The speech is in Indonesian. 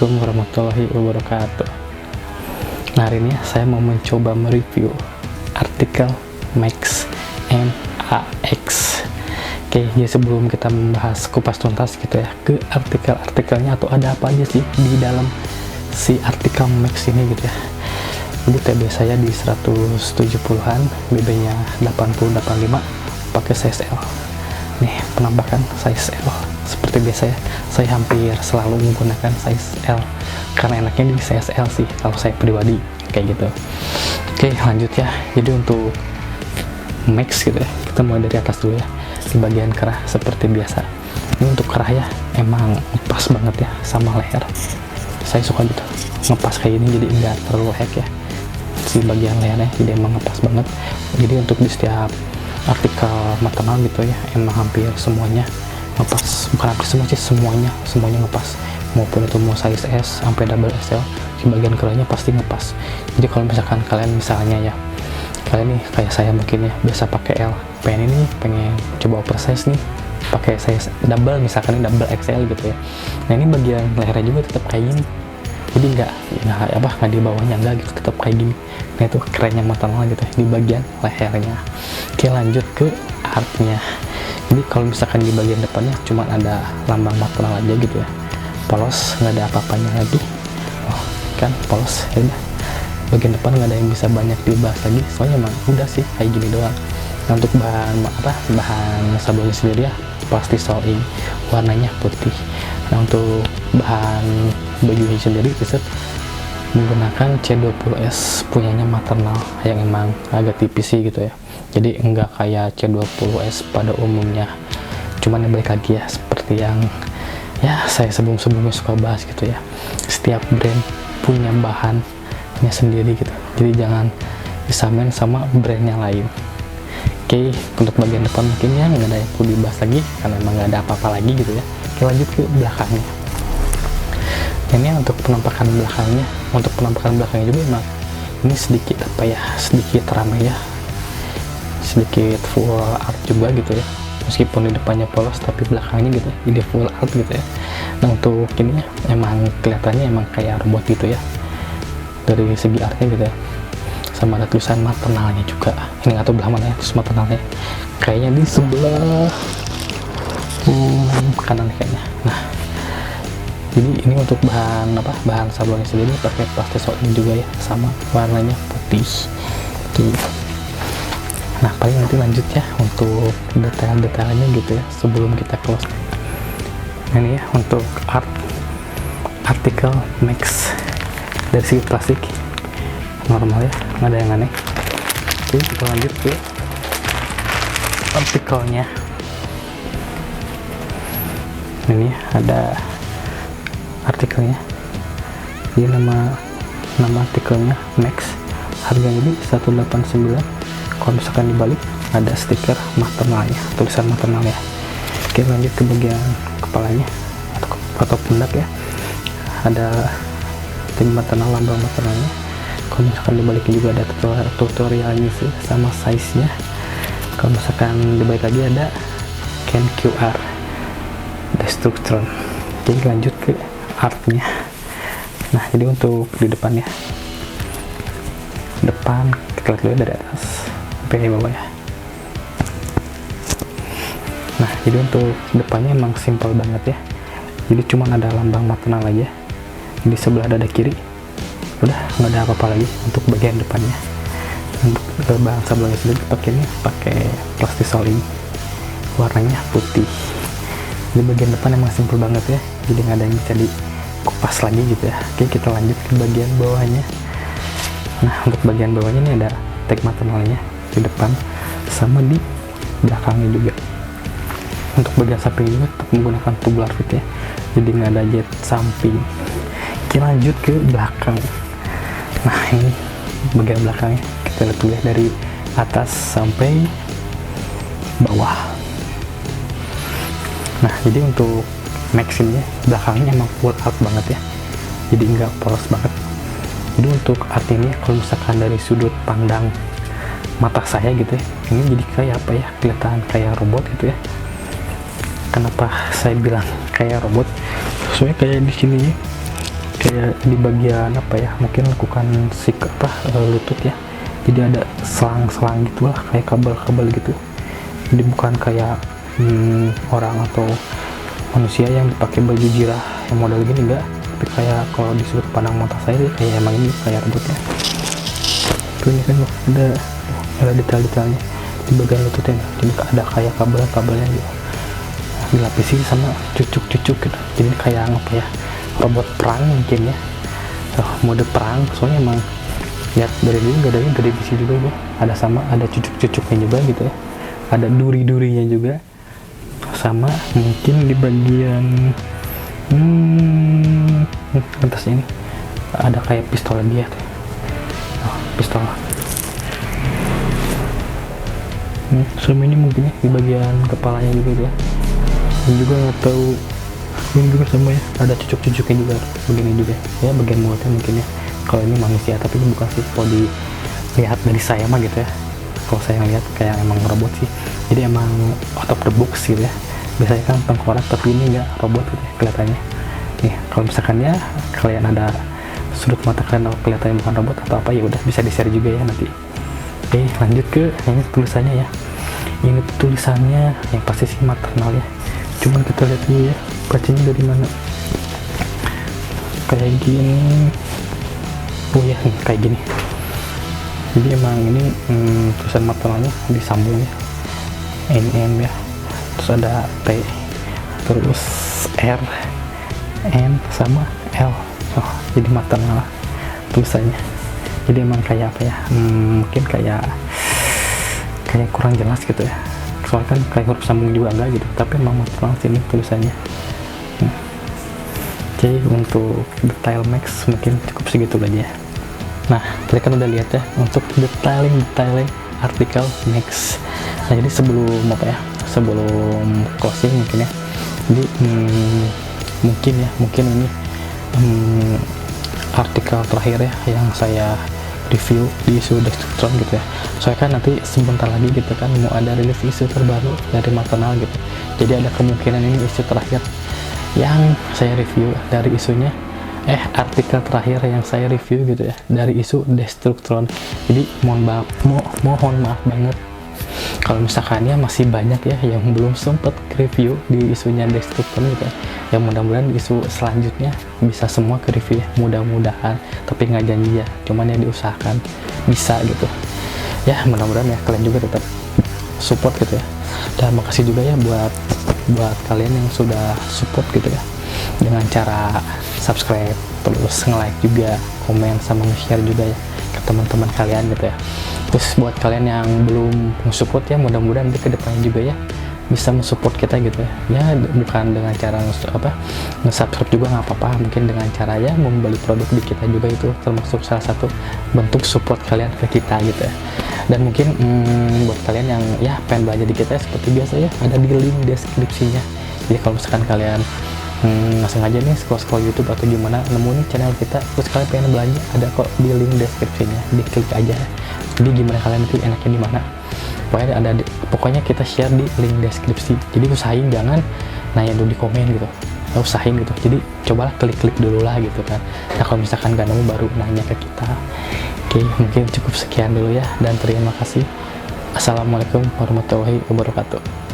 Assalamualaikum warahmatullahi wabarakatuh. Nah, hari ini saya mau mencoba mereview artikel Max MAX. Oke, jadi sebelum kita membahas kupas tuntas gitu ya ke artikel-artikelnya atau ada apa aja sih di dalam si artikel Max ini gitu ya. Jadi TB saya di 170-an, BB-nya 80-85, pakai size L. Nih, penampakan size L. Seperti biasa ya, saya hampir selalu menggunakan size L karena enaknya di size L sih kalau saya pribadi kayak gitu. Oke, lanjut ya. Jadi untuk Max gitu ya, kita mulai dari atas dulu ya. Di bagian kerah seperti biasa. Ini untuk kerah ya, emang pas banget ya sama leher. Saya suka gitu ngepas kayak gini, jadi enggak terlalu hack ya si bagian lehernya, jadi emang ngepas banget. Jadi untuk di setiap artikel maternal gitu ya, emang hampir semuanya ngepas, bukan hampir semua sih, semuanya ngepas, maupun itu mau size S sampai double XL, di bagian kerahnya pasti ngepas. Jadi kalau misalkan kalian misalnya ya, kalian nih kayak saya mungkin ya biasa pakai L, pengen coba oversize nih pakai size double, misalkan ini double XL gitu ya. Nah, ini bagian lehernya juga tetap kayak gini, jadi nggak di bawahnya enggak gitu, tetap kayak gini. Nah, itu kerennya maternal gitu ya di bagian lehernya. Oke, lanjut ke artnya. Jadi kalau misalkan di bagian depannya cuma ada lambang maternal aja gitu ya, polos, nggak ada apa-apanya lagi. Oh, kan polos ya udah. Bagian depan nggak ada yang bisa banyak dibahas lagi, soalnya emang udah sih kayak gini doang. Nah, untuk bahan sabunnya sendiri ya pasti soling, warnanya putih. Nah, untuk bahan bajunya sendiri t-shirt menggunakan C20S punyanya maternal yang emang agak tipis sih gitu ya, jadi enggak kayak C20S pada umumnya. Cuman yang balik lagi ya, seperti yang ya saya sebelumnya suka bahas gitu ya, setiap brand punya bahannya sendiri gitu, jadi jangan disamain sama brand yang lain. Oke, untuk bagian depan mungkin ya nggak ada yang perlu dibahas lagi karena emang nggak ada apa-apa lagi gitu ya. Oke, lanjut ke belakangnya. Ini untuk penampakan belakangnya. Untuk penampakan belakangnya juga emang ini sedikit ramai ya, sedikit full art juga gitu ya. Meskipun di depannya polos tapi belakangnya gitu ya, jadi full art gitu ya. Nah, untuk ini ya, emang kelihatannya emang kayak robot gitu ya dari segi artnya gitu ya. Sama ada tulisan maternalnya juga. Ini nggak tahu belah mana ya tulis maternalnya, kayaknya di sebelah kanan kayaknya. Nah, jadi ini untuk bahan sablonnya sendiri pakai plastik ini juga ya, sama warnanya putih. Oke. Nah, paling nanti lanjut ya untuk detail-detailnya gitu ya sebelum kita close. Nah, ini ya untuk artikel Max dari segi plastik normal ya, nggak ada yang aneh. Oke, kita lanjut ke artikelnya. Ini ada artikelnya, jadi nama artikelnya Max, harganya ini 189. Kalau misalkan dibalik ada stiker maternalnya, tulisan maternalnya. Oke, lanjut ke bagian kepalanya atau pundak ya, ada tim maternal, lambang maternalnya. Kalau misalkan dibaliknya juga ada tutorialnya sih sama size nya. Kalau misalkan dibalik lagi ada scan QR Destructron. Jadi lanjut ke artnya. Nah, jadi untuk di depan ya, depan kita lihat dulu dari atas sampai bawah ya. Nah, jadi untuk depannya emang simple banget ya, jadi cuma ada lambang maternal aja di sebelah dada kiri, udah nggak ada apa-apa lagi. Untuk bagian depannya, untuk bahan sablonnya sendiri pakai plastik soling, warnanya putih. Di bagian depan emang simple banget ya, jadi nggak ada yang bisa dikupas lagi gitu ya. Oke, kita lanjut ke bagian bawahnya. Nah, untuk bagian bawahnya ini ada tag maternalnya di depan sama di belakangnya juga. Untuk bagian samping juga tetap menggunakan tubular fit ya, jadi nggak ada jet samping. Kita lanjut ke belakang. Nah, ini bagian belakangnya kita lihat dulu ya dari atas sampai bawah. Nah, jadi untuk Max ini ya, belakangnya emang full art banget ya, jadi nggak polos banget. Jadi untuk art ini kalau misalkan dari sudut pandang mata saya gitu ya, ini jadi kayak apa ya, kelihatan kayak robot gitu ya. Kenapa saya bilang kayak robot? Soalnya kayak di sini kayak di bagian apa ya, mungkin lekukan lutut ya, jadi ada selang-selang gitulah, kayak kabel-kabel gitu. Jadi bukan kayak orang atau manusia yang dipakai baju jirah yang model gini, enggak, tapi kayak kalau di sudut pandang mata saya sih kayak emang ini kayak robotnya. Tuh ini kan ada detail-detailnya di bagian lututnya, jadi ada kayak kabel-kabelnya gitu, dilapisi sama cucuk-cucuk gitu, jadi kayak apa ya, robot perang mungkin ya, mode perang. Soalnya emang lihat dari dulu gak ada bisi juga bro, ada cucuk-cucuknya juga gitu ya, ada duri-durinya juga, sama mungkin di bagian atas ini ada kayak pistol dia tuh, pistol. Sama ini mungkin ya di bagian kepalanya juga ya, ini juga nggak tahu, ini juga sama ya, ada cucuk-cucuknya juga begini juga ya, bagian mulutnya mungkin ya. Kalau ini manusia, tapi ini bukan sih, kalau dilihat dari saya mah gitu ya, kalau saya ngeliat kayak emang robot sih, jadi emang out of the box gitu ya. Biasanya kan tengkorak, tapi ini enggak robot gitu ya kelihatannya. Nih kalau misalkan ya kalian ada sudut mata kalian kelihatannya bukan robot atau apa, ya udah bisa di share juga ya nanti. Oke, lanjut ke ini tulisannya ya. Ini tulisannya yang pasti sih maternal ya, cuman kita lihat dulu ya bacanya dari mana. Kayak gini, oh ya nih, kayak gini. Jadi emang ini tulisan maternalnya disambung ya, NM ya, terus ada T, terus R, N sama L. Jadi maternal tulisannya. Jadi emang kayak apa ya, mungkin kayak kurang jelas gitu ya, soalnya kan kayak huruf sambung juga enggak gitu, tapi emang maternal sini tulisannya. Oke, untuk detail Max mungkin cukup segitu aja. Nah, tadi kan udah lihat ya untuk detailing artikel Max. Nah, jadi sebelum closing mungkin ya, jadi mungkin ini artikel terakhir ya yang saya review di isu Destructron gitu ya. Soalnya kan nanti sebentar lagi gitu kan mau ada rilis isu terbaru dari maternal gitu, jadi ada kemungkinan ini isu terakhir yang saya review dari isunya, artikel terakhir yang saya review gitu ya dari isu Destructron. Jadi mohon maaf banget kalau misalkan ya masih banyak ya yang belum sempat review di isunya Destructron gitu ya. Ya mudah-mudahan di isu selanjutnya bisa semua ke review ya, mudah-mudahan, tapi nggak janji ya, cuman ya diusahakan bisa gitu ya. Mudah-mudahan ya kalian juga tetap support gitu ya, dan makasih juga ya buat kalian yang sudah support gitu ya, dengan cara subscribe, terus nge-like juga, komen, sama nge-share juga ya ke teman-teman kalian gitu ya. Terus buat kalian yang belum support ya, mudah-mudahan nanti ke depannya juga ya bisa mensupport kita gitu ya, bukan dengan cara nge-subscribe juga nggak apa-apa, mungkin dengan cara ya membeli produk di kita juga, itu termasuk salah satu bentuk support kalian ke kita gitu ya. Dan mungkin buat kalian yang ya pengen belajar di kita ya, seperti biasa ya ada di link deskripsinya. Jadi kalau misalkan kalian langsung aja nih scroll YouTube atau gimana nemu nih channel kita, terus kalian pengen belanja, ada kok di link deskripsinya, diklik aja. Jadi gimana kalian nanti enaknya di mana, pokoknya kita share di link deskripsi. Jadi usahain jangan nanya dulu di komen gitu, usahain gitu, jadi cobalah klik dulu lah gitu kan. Nah kalau misalkan gak nemu baru nanya ke kita. Oke, mungkin cukup sekian dulu ya, dan terima kasih. Assalamualaikum warahmatullahi wabarakatuh.